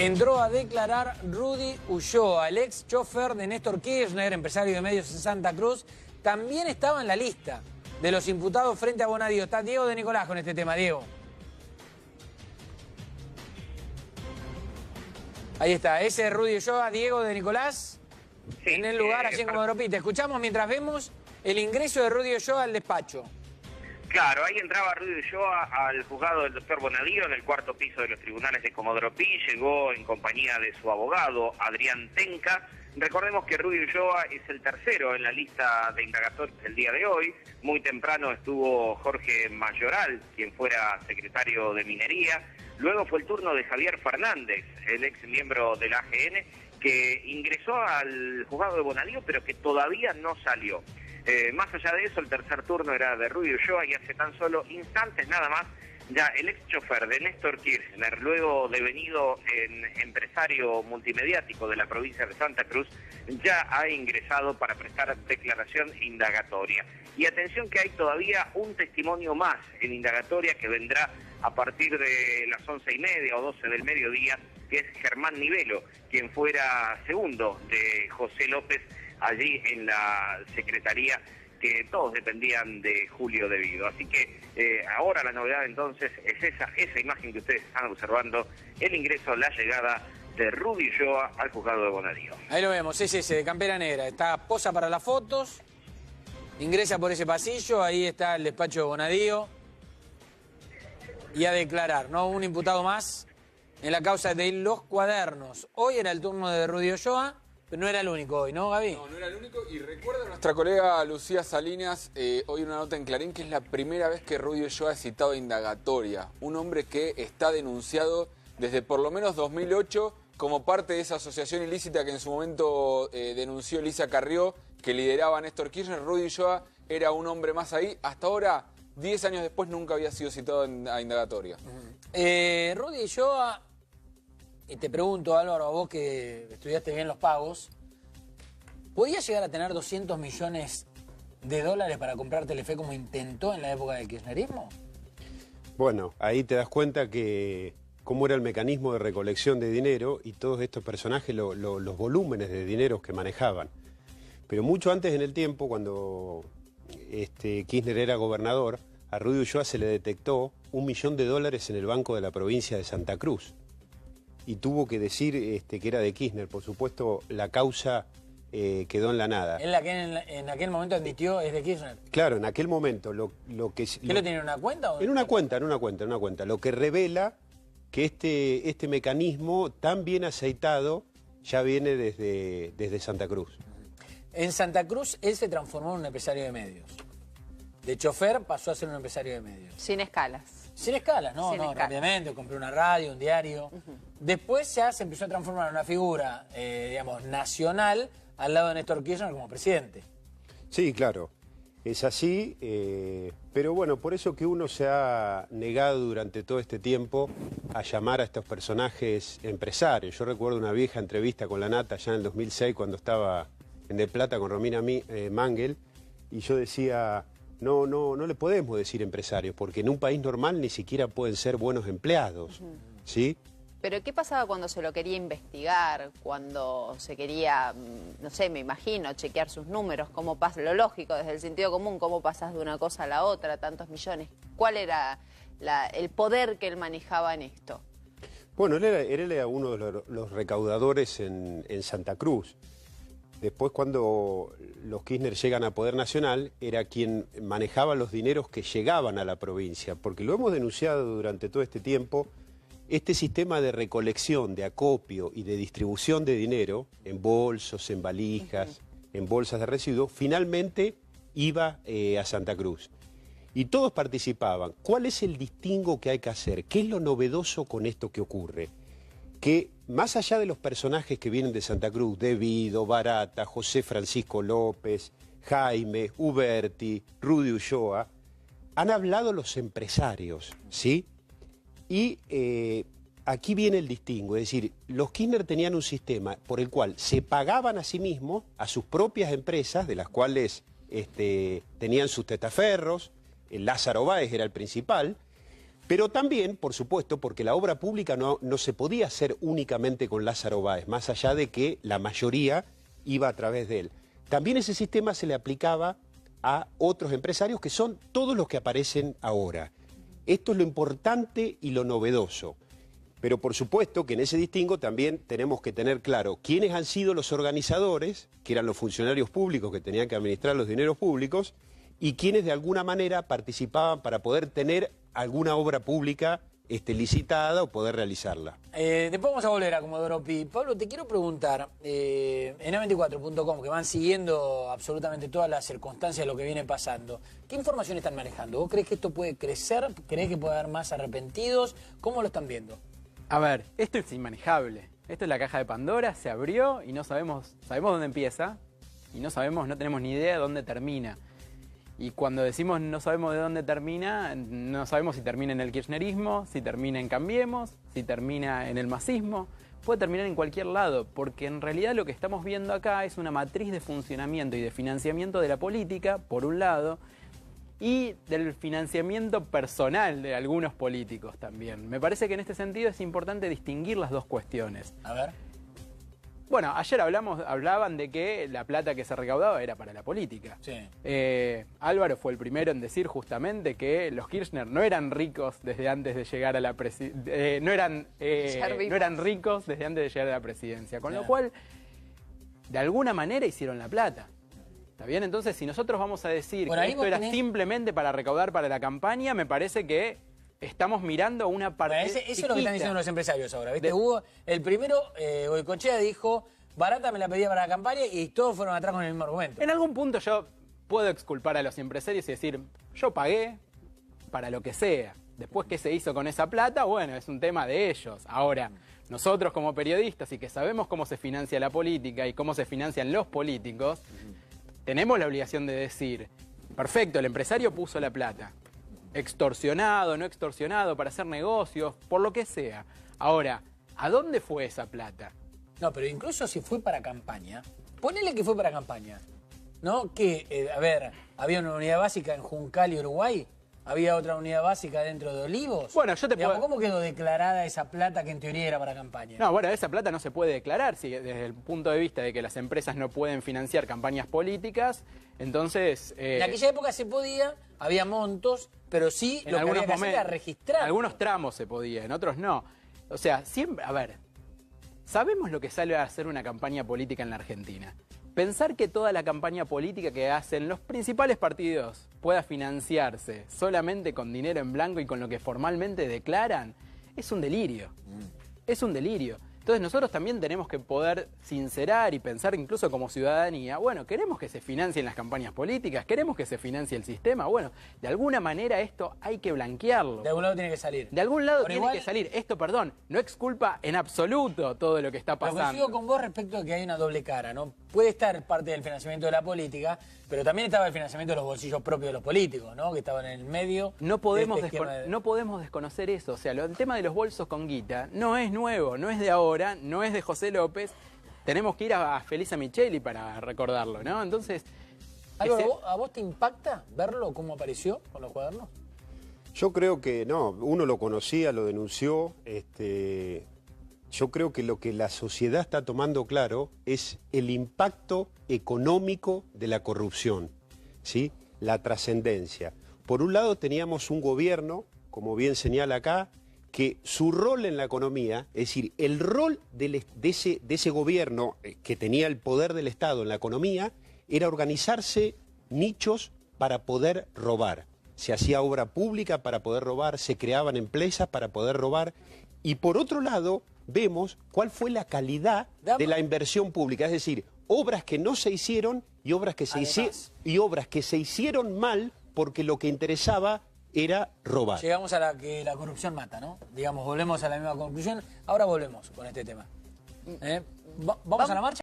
Entró a declarar Rudy Ulloa, el ex chofer de Néstor Kirchner, empresario de medios en Santa Cruz. También estaba en la lista de los imputados frente a Bonadío. Está Diego de Nicolás con este tema. Diego. Ahí está, ese es Rudy Ulloa, Diego de Nicolás, sí, en el lugar allí en Comodoro Pi. Te escuchamos mientras vemos el ingreso de Rudy Ulloa al despacho. Claro, ahí entraba Rudy Ulloa al juzgado del doctor Bonadío en el cuarto piso de los tribunales de Comodoro Pi. Llegó en compañía de su abogado, Adrián Tenca. Recordemos que Rudy Ulloa es el tercero en la lista de indagatorios del día de hoy. Muy temprano estuvo Jorge Mayoral, quien fuera secretario de Minería. Luego fue el turno de Javier Fernández, el ex miembro del AGN, que ingresó al juzgado de Bonadío, pero que todavía no salió. Más allá de eso, el tercer turno era de Rudy Ulloa y hace tan solo instantes nada más, ya el ex chofer de Néstor Kirchner, luego devenido en empresario multimediático de la provincia de Santa Cruz, ya ha ingresado para prestar declaración indagatoria. Y atención que hay todavía un testimonio más en indagatoria que vendrá a partir de las 11:30 o 12 del mediodía, que es Germán Nivelo, quien fuera segundo de José López allí en la secretaría, que todos dependían de Julio Devido. Así que ahora la novedad entonces es esa imagen que ustedes están observando, el ingreso, la llegada de Rudy Ulloa al juzgado de Bonadío. Ahí lo vemos, es ese de campera negra, está posa para las fotos, ingresa por ese pasillo, ahí está el despacho de Bonadío, y a declarar, ¿no? Un imputado más en la causa de los cuadernos. Hoy era el turno de Rudy Ulloa, pero no era el único hoy, ¿no, Gaby? No, no era el único. Y recuerda nuestra colega Lucía Salinas, hoy una nota en Clarín, que es la primera vez que Rudy Ulloa es citado a indagatoria. Un hombre que está denunciado desde por lo menos 2008 como parte de esa asociación ilícita que en su momento denunció Elisa Carrió, que lideraba Néstor Kirchner. Rudy Ulloa era un hombre más ahí. Hasta ahora, 10 años después, nunca había sido citado a indagatoria. Rudy Ulloa, y te pregunto, Álvaro, a vos que estudiaste bien los pagos, ¿podía llegar a tener 200 millones de dólares para comprar Telefe como intentó en la época del kirchnerismo? Bueno, ahí te das cuenta que cómo era el mecanismo de recolección de dinero y todos estos personajes, los volúmenes de dinero que manejaban. Pero mucho antes en el tiempo, cuando Kirchner era gobernador, a Rudy Ulloa se le detectó $1 millón en el Banco de la Provincia de Santa Cruz. Y tuvo que decir que era de Kirchner. Por supuesto, la causa quedó en la nada. Él en aquel momento admitió es de Kirchner. Claro, en aquel momento lo que... ¿Qué lo tiene en una cuenta? ¿O? En una cuenta. Lo que revela que este mecanismo tan bien aceitado ya viene desde Santa Cruz. En Santa Cruz él se transformó en un empresario de medios. De chofer pasó a ser un empresario de medios. Sin escalas. Sin escalas, no, rápidamente, compré una radio, un diario. Después ya se empezó a transformar en una figura, digamos, nacional, al lado de Néstor Kirchner como presidente. Sí, claro, es así, pero bueno, por eso que uno se ha negado durante todo este tiempo a llamar a estos personajes empresarios. Yo recuerdo una vieja entrevista con la Nata ya en el 2006, cuando estaba en Del Plata con Romina Mangel, y yo decía... No le podemos decir empresarios, porque en un país normal ni siquiera pueden ser buenos empleados, ¿sí? Pero ¿qué pasaba cuando se lo quería investigar? Cuando se quería, no sé, me imagino, chequear sus números, cómo pasa, lo lógico, desde el sentido común, cómo pasas de una cosa a la otra, tantos millones. ¿Cuál era el poder que él manejaba en esto? Bueno, él era uno de los recaudadores en Santa Cruz. Después, cuando los Kirchner llegan a Poder Nacional, era quien manejaba los dineros que llegaban a la provincia, porque lo hemos denunciado durante todo este tiempo, este sistema de recolección, de acopio y de distribución de dinero en bolsos, en valijas, en bolsas de residuos, finalmente iba a Santa Cruz. Y todos participaban. ¿Cuál es el distingo que hay que hacer? ¿Qué es lo novedoso con esto que ocurre? Que más allá de los personajes que vienen de Santa Cruz, Devido, Barata, José Francisco López, Jaime, Uberti, Rudy Ulloa, han hablado los empresarios, ¿sí? Y aquí viene el distingo, es decir, los Kirchner tenían un sistema por el cual se pagaban a sí mismos, a sus propias empresas, de las cuales tenían sus testaferros, el Lázaro Báez era el principal, Pero también, por supuesto, porque la obra pública no se podía hacer únicamente con Lázaro Báez, más allá de que la mayoría iba a través de él. También ese sistema se le aplicaba a otros empresarios que son todos los que aparecen ahora. Esto es lo importante y lo novedoso. Pero por supuesto que en ese distingo también tenemos que tener claro quiénes han sido los organizadores, que eran los funcionarios públicos que tenían que administrar los dineros públicos, y quienes de alguna manera participaban para poder tener alguna obra pública licitada o poder realizarla. Después vamos a volver a Comodoro Pi. Pablo, te quiero preguntar, en A24.com, que van siguiendo absolutamente todas las circunstancias de lo que viene pasando, ¿qué información están manejando? ¿Vos crees que esto puede crecer? ¿Crees que puede haber más arrepentidos? ¿Cómo lo están viendo? A ver, esto es inmanejable. Esto es la caja de Pandora, se abrió y no sabemos dónde empieza y no tenemos ni idea de dónde termina. Y cuando decimos no sabemos de dónde termina, no sabemos si termina en el kirchnerismo, si termina en Cambiemos, si termina en el masismo, puede terminar en cualquier lado, porque en realidad lo que estamos viendo acá es una matriz de funcionamiento y de financiamiento de la política, por un lado, y del financiamiento personal de algunos políticos también. Me parece que en este sentido es importante distinguir las dos cuestiones. A ver. Bueno, ayer hablaban de que la plata que se recaudaba era para la política. Sí. Álvaro fue el primero en decir justamente que los Kirchner no eran ricos desde antes de llegar a la presidencia. No eran ricos desde antes de llegar a la presidencia. Con lo cual, de alguna manera hicieron la plata. ¿Está bien? Entonces, si nosotros vamos a decir que esto era simplemente para recaudar para la campaña, me parece que estamos mirando una parte. Bueno, eso es lo que están diciendo los empresarios ahora, ¿viste? Hubo el primero, Goicoechea dijo, barata me la pedía para la campaña y todos fueron atrás con el mismo argumento. En algún punto yo puedo exculpar a los empresarios y decir, yo pagué para lo que sea. Después, ¿qué se hizo con esa plata? Bueno, es un tema de ellos. Ahora, nosotros como periodistas y que sabemos cómo se financia la política y cómo se financian los políticos, tenemos la obligación de decir, perfecto, el empresario puso la plata. Extorsionado, no extorsionado, para hacer negocios, por lo que sea. Ahora, ¿a dónde fue esa plata? No, pero incluso si fue para campaña, ponele que fue para campaña, ¿no? Que, a ver, había una unidad básica en Juncal y Uruguay, había otra unidad básica dentro de Olivos. Bueno, yo te puedo... ¿Cómo quedó declarada esa plata que en teoría era para campaña? No, bueno, esa plata no se puede declarar si, desde el punto de vista de que las empresas no pueden financiar campañas políticas, entonces... En aquella época se podía, había montos, pero sí en lo que algunos había que hacer era registrar. En algunos tramos se podía, en otros no. O sea, siempre, a ver, sabemos lo que sale a hacer una campaña política en la Argentina. Pensar que toda la campaña política que hacen los principales partidos pueda financiarse solamente con dinero en blanco y con lo que formalmente declaran, es un delirio. Es un delirio. Entonces nosotros también tenemos que poder sincerar y pensar incluso como ciudadanía, bueno, queremos que se financien las campañas políticas, queremos que se financie el sistema, bueno, de alguna manera esto hay que blanquearlo. De algún lado tiene que salir. De algún lado tiene que salir. Esto, perdón, no exculpa en absoluto todo lo que está pasando. Pero coincido con vos respecto a que hay una doble cara, ¿no? Puede estar parte del financiamiento de la política, pero también estaba el financiamiento de los bolsillos propios de los políticos, ¿no? Que estaban en el medio. No podemos desconocer eso. O sea, el tema de los bolsos con guita no es nuevo, no es de ahora, no es de José López. Tenemos que ir a Felisa Micheli para recordarlo, ¿no? Entonces... ¿A vos te impacta verlo cómo apareció con los cuadernos? Yo creo que no, uno lo conocía, lo denunció. Yo creo que lo que la sociedad está tomando claro es el impacto económico de la corrupción, ¿sí? La trascendencia. Por un lado teníamos un gobierno, como bien señala acá, que su rol en la economía, es decir, el rol de ese gobierno que tenía el poder del Estado en la economía, era organizarse nichos para poder robar. Se hacía obra pública para poder robar, se creaban empresas para poder robar. Y por otro lado, vemos cuál fue la calidad de la inversión pública, es decir, obras que no se hicieron y obras que se hicieron mal porque lo que interesaba era robar. Llegamos a que la corrupción mata, ¿no? Digamos, volvemos a la misma conclusión. Ahora volvemos con este tema. ¿Vamos a la marcha?